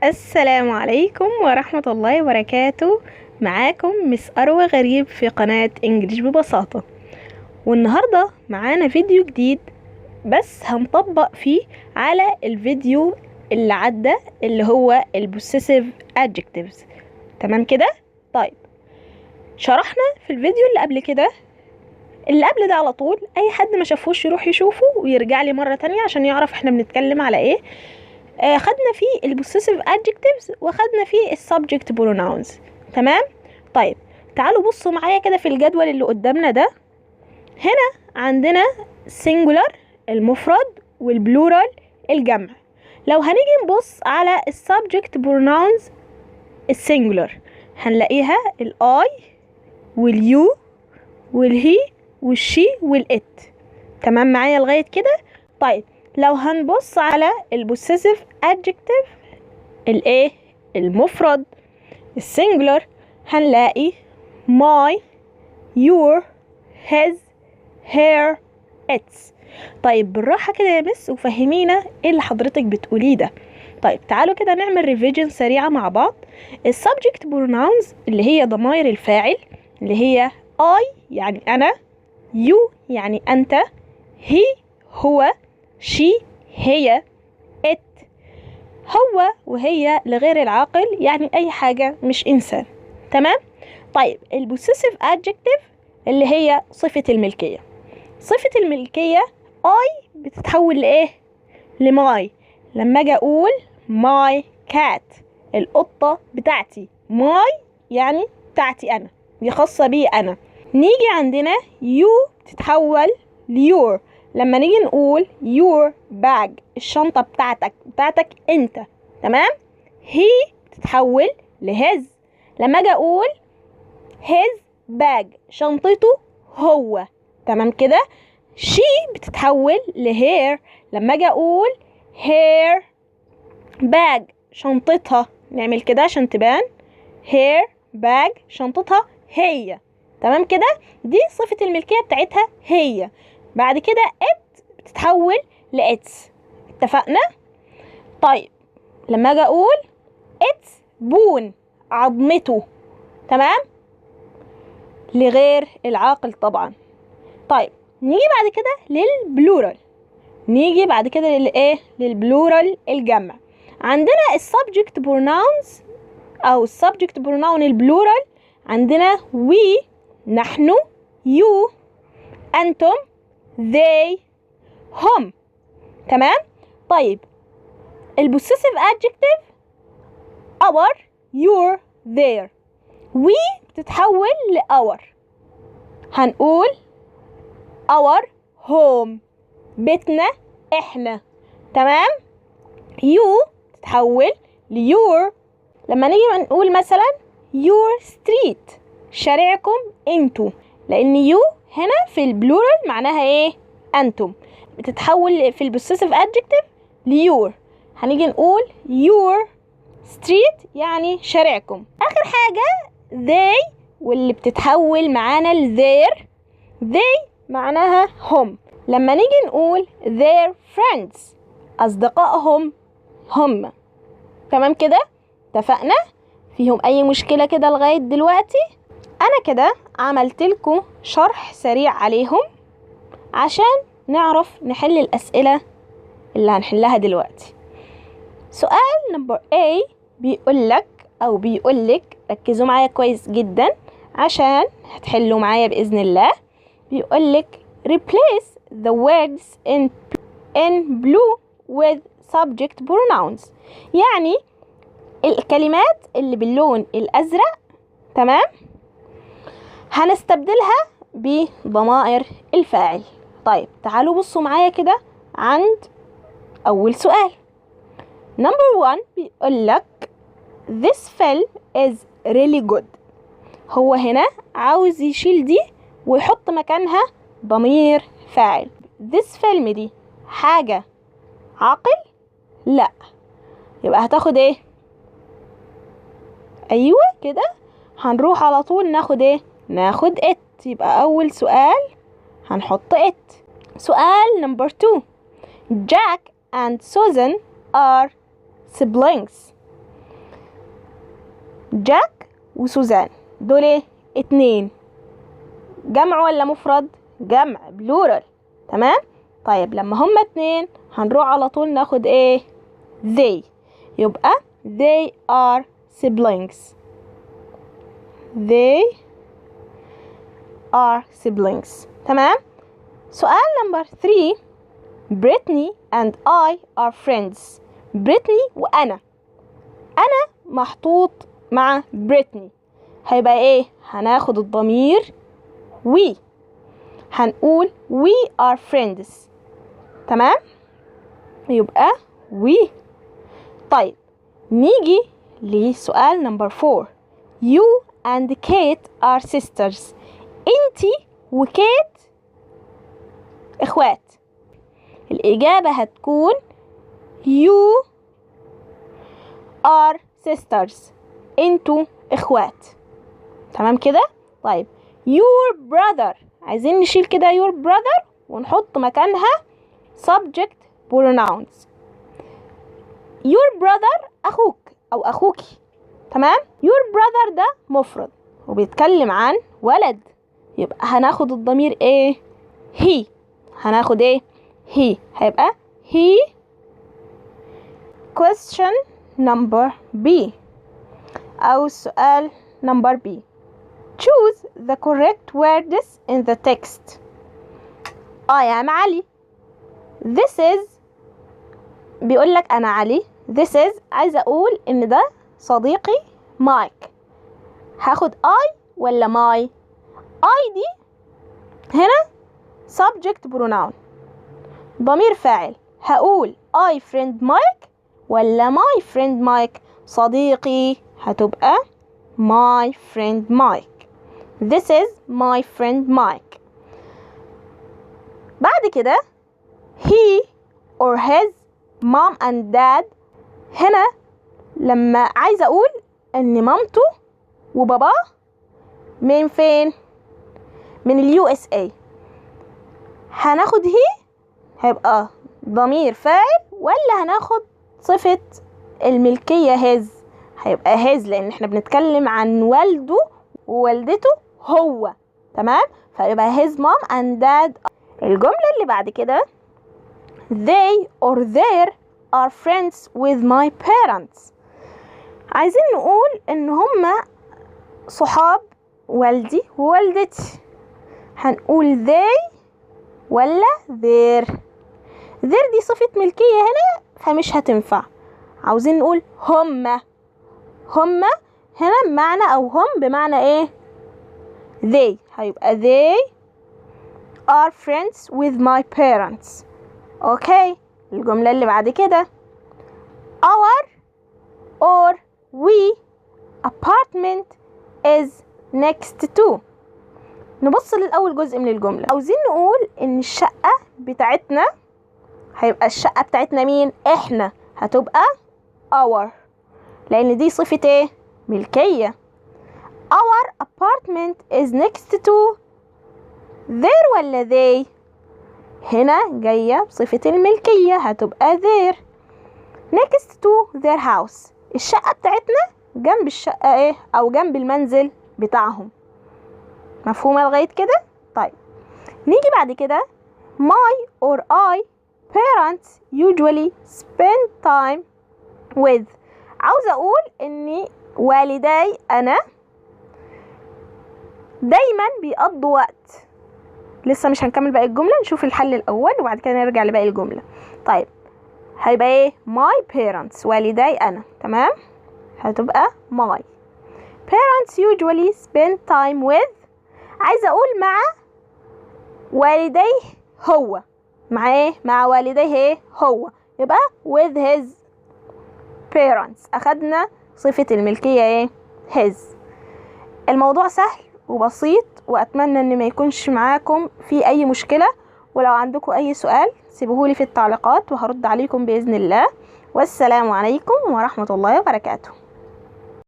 السلام عليكم ورحمة الله وبركاته. معاكم مس أروى غريب في قناة انجليش ببساطة. والنهاردة معانا فيديو جديد، بس هنطبق فيه على الفيديو اللي عدى اللي هو البوسيسيف adjectives. تمام كده؟ طيب، شرحنا في الفيديو اللي قبل ده على طول. اي حد ما شافوش يروح يشوفه ويرجع لي مرة تانية عشان يعرف احنا بنتكلم على ايه. خدنا فيه البوسيسيف adjectives وخدنا فيه السبجكت بروناونز. تمام. طيب تعالوا بصوا معايا كده في الجدول اللي قدامنا ده. هنا عندنا singular المفرد والبلورال الجمع. لو هنيجي نبص على السبجكت بروناونز السنجولار هنلاقيها الاي واليو والهي والشي والات. تمام معايا لغاية كده؟ طيب لو هنبص على البوسيسيف adjective الايه المفرد السنجولار هنلاقي my your his her its. طيب بالراحة كده يا مس وفهمينا ايه اللي حضرتك بتقوليه ده. طيب تعالوا كده نعمل ريفيجن سريعة مع بعض. السبجكت بروناونز اللي هي ضمائر الفاعل اللي هي I يعني أنا، you يعني أنت، he هو، she هي، it هو وهي لغير العاقل يعني أي حاجة مش إنسان. تمام؟ طيب البوسيسيف adjective اللي هي صفة الملكية. صفة الملكية I بتتحول لإيه؟ لماي. لما أجي أقول my cat القطة بتاعتي، my يعني بتاعتي أنا، دي خاصة بي أنا. نيجي عندنا you بتتحول ليور لما نيجي نقول your bag الشنطة بتاعتك انت. تمام. he بتتحول لhis لما اجي اقول his bag شنطته هو. تمام كده. she بتتحول لher لما اجي اقول her bag شنطتها. نعمل كده عشان تبان her bag شنطتها هي. تمام كده. دي صفة الملكية بتاعتها هي. بعد كده it بتتحول لإتس. اتفقنا؟ طيب لما اجي اقول it's بون عظمته. تمام. لغير العاقل طبعا. طيب نيجي بعد كده للبلورال. للبلورال الجمع. عندنا السبجكت بروناونز او السبجكت بروناون البلورال عندنا we نحن، you أنتم، they هم. تمام. طيب البوسيسيف adjective our your their. we بتتحول لأور هنقول our home بيتنا احنا. تمام. you بتتحول ليور لما نيجي نقول مثلا your street شارعكم انتوا، لان you هنا في البلورال معناها ايه؟ انتم. بتتحول في البوسيسيف adjective ليور هنيجي نقول your street يعني شارعكم. اخر حاجة they واللي بتتحول معانا their. they معناها هم لما نيجي نقول their friends اصدقائهم هم. تمام كده. اتفقنا؟ فيهم اي مشكلة كده لغاية دلوقتي؟ انا كده عملت لكم شرح سريع عليهم عشان نعرف نحل الاسئلة اللي هنحلها دلوقتي. سؤال نمبر A بيقولك ركزوا معايا كويس جدا عشان هتحلوا معايا بإذن الله. بيقولك replace the words in blue with subject pronouns. يعني الكلمات اللي باللون الأزرق تمام هنستبدلها بضمائر الفاعل. طيب تعالوا بصوا معايا كده عند أول سؤال. نمبر 1 بيقولك this film is really good. هو هنا عاوز يشيل دي ويحط مكانها ضمير فاعل. this film دي حاجة عاقل؟ لا. يبقى هتاخد ايه؟ ايوه كده هنروح على طول ناخد ايه؟ ناخد it. يبقى اول سؤال هنحط it. سؤال نمبر 2 Jack and Susan are siblings. جاك وسوزان دول ايه؟ 2. جمع ولا مفرد؟ جمع، بلورال. تمام. طيب لما هما 2 هنروح على طول ناخد ايه؟ they. يبقى they are siblings. they are siblings. تمام. سؤال نمبر 3. Brittany and I are friends. Brittany وأنا محطوط مع Brittany، هيبقى ايه؟ هناخد الضمير we، هنقول we are friends. تمام. يبقى we. طيب نيجي لسؤال نمبر 4. You and Kate are sisters. انتي وكيت اخوات. الإجابة هتكون you are sisters. انتوا اخوات. تمام كده. طيب your brother، عايزين نشيل كده your brother ونحط مكانها subject pronouns. your brother أخوك أو أخوكي. تمام. your brother ده مفرد وبيتكلم عن ولد، يبقى هناخد الضمير ايه؟ he. هناخد ايه؟ he. هيبقى he. question number B أو السؤال number B. Choose the correct words in the text. I am علي. This is بيقول لك أنا علي. This is عايزة أقول إن ده صديقي مايك. هاخد I ولا my؟ I دي هنا subject pronoun، ضمير فاعل. هقول I friend Mike ولا my friend Mike؟ صديقي، هتبقى my friend Mike. This is my friend Mike. بعد كده he or his mom and dad. هنا لما عايزة أقول إن مامته وباباه من فين؟ من USA، هناخد he هيبقى ضمير فاعل ولا هناخد صفة الملكية his؟ هيبقى his لأن احنا بنتكلم عن والده ووالدته هو. تمام. فيبقى his mom and dad. الجملة اللي بعد كده they or their are friends with my parents. عايزين نقول ان هما صحاب والدي ووالدتي، هنقول they ولا their؟ their دي صفة ملكية هنا فمش هتنفع. عاوزين نقول هما هنا بمعنى أو هم بمعنى ايه؟ they. هيبقى they are friends with my parents. اوكي. الجملة اللي بعد كده our or we apartment is next to. نبص للأول جزء من الجملة. عاوزين نقول إن الشقة بتاعتنا، هيبقى الشقة بتاعتنا مين؟ إحنا، هتبقى our لأن دي صفة إيه؟ ملكية. our apartment is next to their ولا they؟ هنا جاية بصفة الملكية هتبقى their. next to their house، الشقة بتاعتنا جنب الشقة إيه؟ أو جنب المنزل بتاعهم. مفهومة لغاية كده؟ طيب نيجي بعد كده my or I parents usually spend time with. عاوزة أقول إن والداي أنا دايما بيقضوا وقت. لسه مش هنكمل باقي الجملة، نشوف الحل الأول وبعد كده نرجع لباقي الجملة. طيب هيبقى إيه؟ my parents والداي أنا. تمام. هتبقى my parents usually spend time with. عايزة أقول مع والديه هو. مع إيه؟ مع والديه إيه؟ هو. يبقى with his parents. أخدنا صفة الملكية إيه؟ his. الموضوع سهل وبسيط وأتمنى إن ما يكونش معاكم في أي مشكلة، ولو عندكم أي سؤال سيبوهولي في التعليقات وهرد عليكم بإذن الله. والسلام عليكم ورحمة الله وبركاته.